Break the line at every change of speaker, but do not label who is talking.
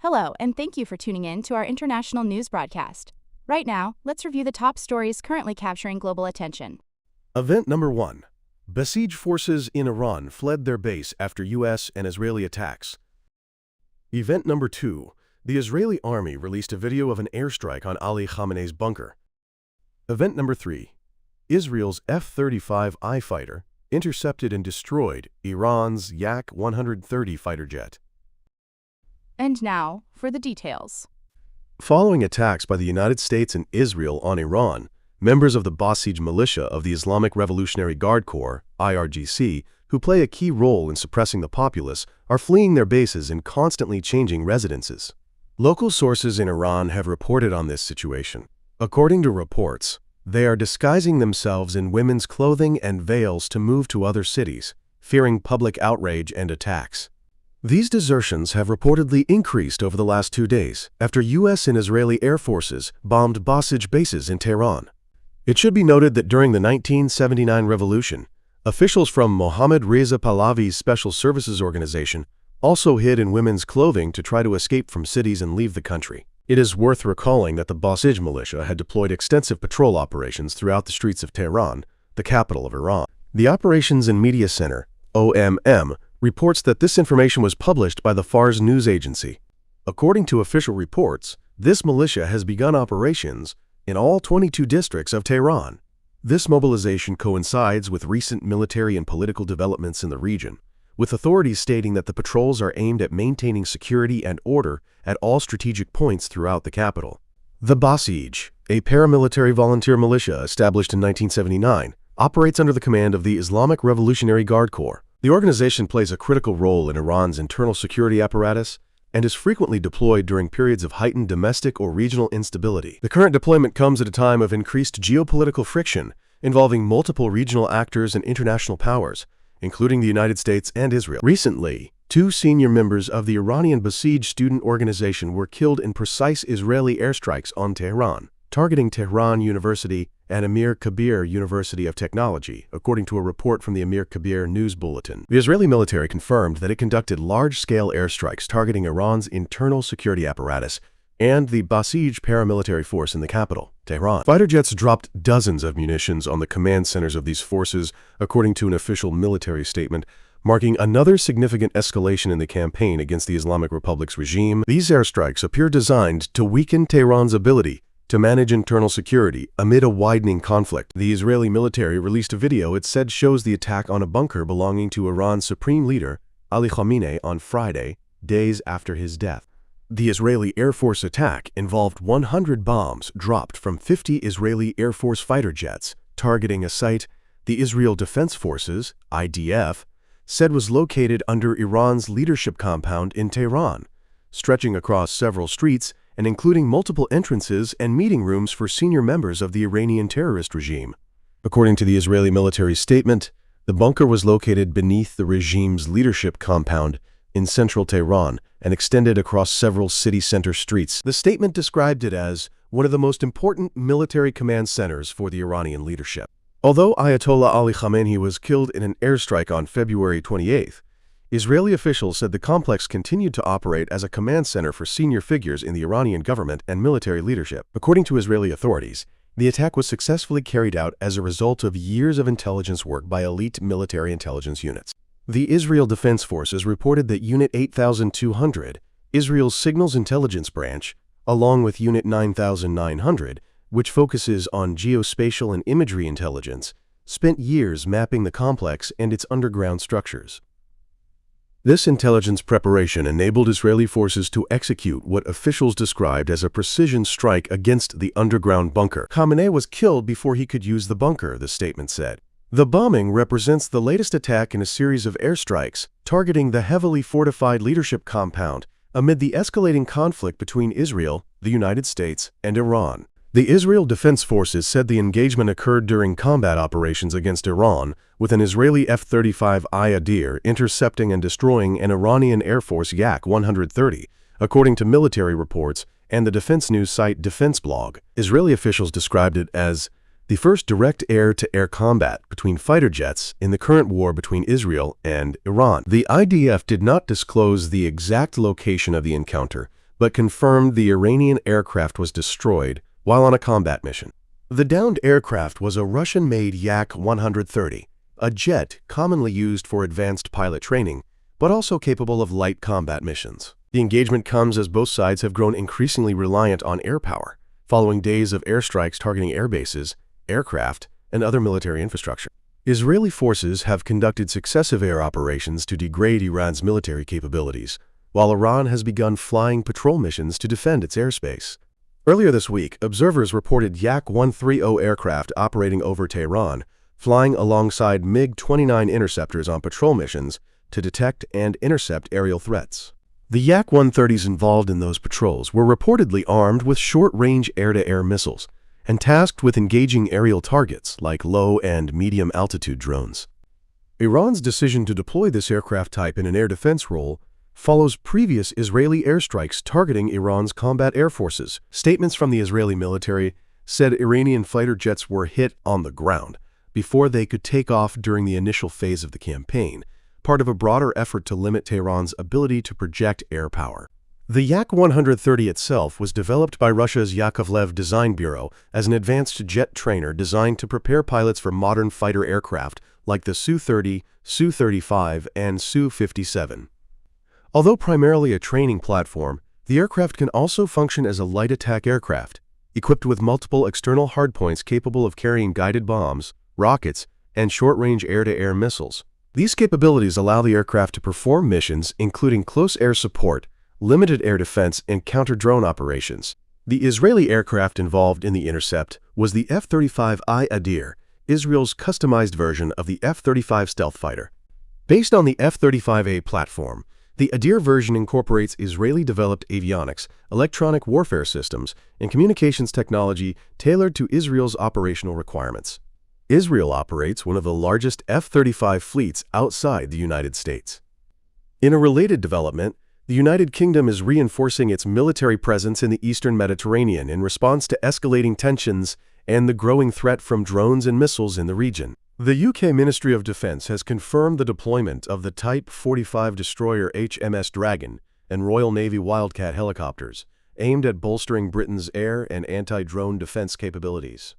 Hello, and thank you for tuning in to our international news broadcast. Right now, let's review the top stories currently capturing global attention.
Event number 1. Basij forces in Iran fled their base after U.S. and Israeli attacks. Event number 2. The Israeli army released a video of an airstrike on Ali Khamenei's bunker. Event number 3. Israel's F-35I fighter intercepted and destroyed Iran's Yak-130 fighter jet.
And now, for the details.
Following attacks by the United States and Israel on Iran, members of the Basij militia of the Islamic Revolutionary Guard Corps, IRGC, who play a key role in suppressing the populace, are fleeing their bases in constantly changing residences. Local sources in Iran have reported on this situation. According to reports, they are disguising themselves in women's clothing and veils to move to other cities, fearing public outrage and attacks. These desertions have reportedly increased over the last 2 days after U.S. and Israeli air forces bombed Basij bases in Tehran. It should be noted that during the 1979 revolution, officials from Mohammad Reza Pahlavi's Special Services Organization also hid in women's clothing to try to escape from cities and leave the country. It is worth recalling that the Basij militia had deployed extensive patrol operations throughout the streets of Tehran, the capital of Iran. The Operations and Media Center, OMM, reports that this information was published by the Fars news agency. According to official reports, this militia has begun operations in all 22 districts of Tehran. This mobilization coincides with recent military and political developments in the region, with authorities stating that the patrols are aimed at maintaining security and order at all strategic points throughout the capital. The Basij, a paramilitary volunteer militia established in 1979, operates under the command of the Islamic Revolutionary Guard Corps. The organization plays a critical role in Iran's internal security apparatus and is frequently deployed during periods of heightened domestic or regional instability. The current deployment comes at a time of increased geopolitical friction involving multiple regional actors and international powers, including the United States and Israel. Recently, 2 senior members of the Iranian Basij student organization were killed in precise Israeli airstrikes on Tehran, targeting Tehran University and Amir Kabir University of Technology, according to a report from the Amir Kabir news bulletin. The Israeli military confirmed that it conducted large-scale airstrikes targeting Iran's internal security apparatus and the Basij paramilitary force in the capital, Tehran. Fighter jets dropped dozens of munitions on the command centers of these forces, according to an official military statement, marking another significant escalation in the campaign against the Islamic Republic's regime. These airstrikes appear designed to weaken Tehran's ability to manage internal security amid a widening conflict. The Israeli military released a video it said shows the attack on a bunker belonging to Iran's supreme leader, Ali Khamenei, on Friday, days after his death. The Israeli Air Force attack involved 100 bombs dropped from 50 Israeli Air Force fighter jets, targeting a site the Israel Defense Forces, IDF, said was located under Iran's leadership compound in Tehran, stretching across several streets and including multiple entrances and meeting rooms for senior members of the Iranian terrorist regime. According to the Israeli military statement, the bunker was located beneath the regime's leadership compound in central Tehran and extended across several city center streets. The statement described it as one of the most important military command centers for the Iranian leadership. Although Ayatollah Ali Khamenei was killed in an airstrike on February 28th, Israeli officials said the complex continued to operate as a command center for senior figures in the Iranian government and military leadership. According to Israeli authorities, the attack was successfully carried out as a result of years of intelligence work by elite military intelligence units. The Israel Defense Forces reported that Unit 8200, Israel's Signals Intelligence Branch, along with Unit 9900, which focuses on geospatial and imagery intelligence, spent years mapping the complex and its underground structures. This intelligence preparation enabled Israeli forces to execute what officials described as a precision strike against the underground bunker. Khamenei was killed before he could use the bunker, the statement said. The bombing represents the latest attack in a series of airstrikes targeting the heavily fortified leadership compound amid the escalating conflict between Israel, the United States, and Iran. The Israel Defense Forces said the engagement occurred during combat operations against Iran, with an Israeli F-35I Adir intercepting and destroying an Iranian Air Force Yak-130, according to military reports and the defense news site Defense Blog. Israeli officials described it as the first direct air-to-air combat between fighter jets in the current war between Israel and Iran. The IDF did not disclose the exact location of the encounter, but confirmed the Iranian aircraft was destroyed while on a combat mission. The downed aircraft was a Russian-made Yak-130, a jet commonly used for advanced pilot training, but also capable of light combat missions. The engagement comes as both sides have grown increasingly reliant on air power, following days of airstrikes targeting air bases, aircraft, and other military infrastructure. Israeli forces have conducted successive air operations to degrade Iran's military capabilities, while Iran has begun flying patrol missions to defend its airspace. Earlier this week, observers reported Yak-130 aircraft operating over Tehran, flying alongside MiG-29 interceptors on patrol missions to detect and intercept aerial threats. The Yak-130s involved in those patrols were reportedly armed with short-range air-to-air missiles and tasked with engaging aerial targets like low- and medium-altitude drones. Iran's decision to deploy this aircraft type in an air defense role follows previous Israeli airstrikes targeting Iran's combat air forces. Statements from the Israeli military said Iranian fighter jets were hit on the ground before they could take off during the initial phase of the campaign, part of a broader effort to limit Tehran's ability to project air power. The Yak-130 itself was developed by Russia's Yakovlev Design Bureau as an advanced jet trainer designed to prepare pilots for modern fighter aircraft like the Su-30, Su-35, and Su-57. Although primarily a training platform, the aircraft can also function as a light attack aircraft, equipped with multiple external hardpoints capable of carrying guided bombs, rockets, and short-range air-to-air missiles. These capabilities allow the aircraft to perform missions including close air support, limited air defense, and counter-drone operations. The Israeli aircraft involved in the intercept was the F-35I Adir, Israel's customized version of the F-35 stealth fighter. Based on the F-35A platform, the Adir version incorporates Israeli-developed avionics, electronic warfare systems, and communications technology tailored to Israel's operational requirements. Israel operates one of the largest F-35 fleets outside the United States. In a related development, the United Kingdom is reinforcing its military presence in the eastern Mediterranean in response to escalating tensions and the growing threat from drones and missiles in the region. The UK Ministry of Defence has confirmed the deployment of the Type 45 destroyer HMS Dragon and Royal Navy Wildcat helicopters, aimed at bolstering Britain's air and anti-drone defence capabilities.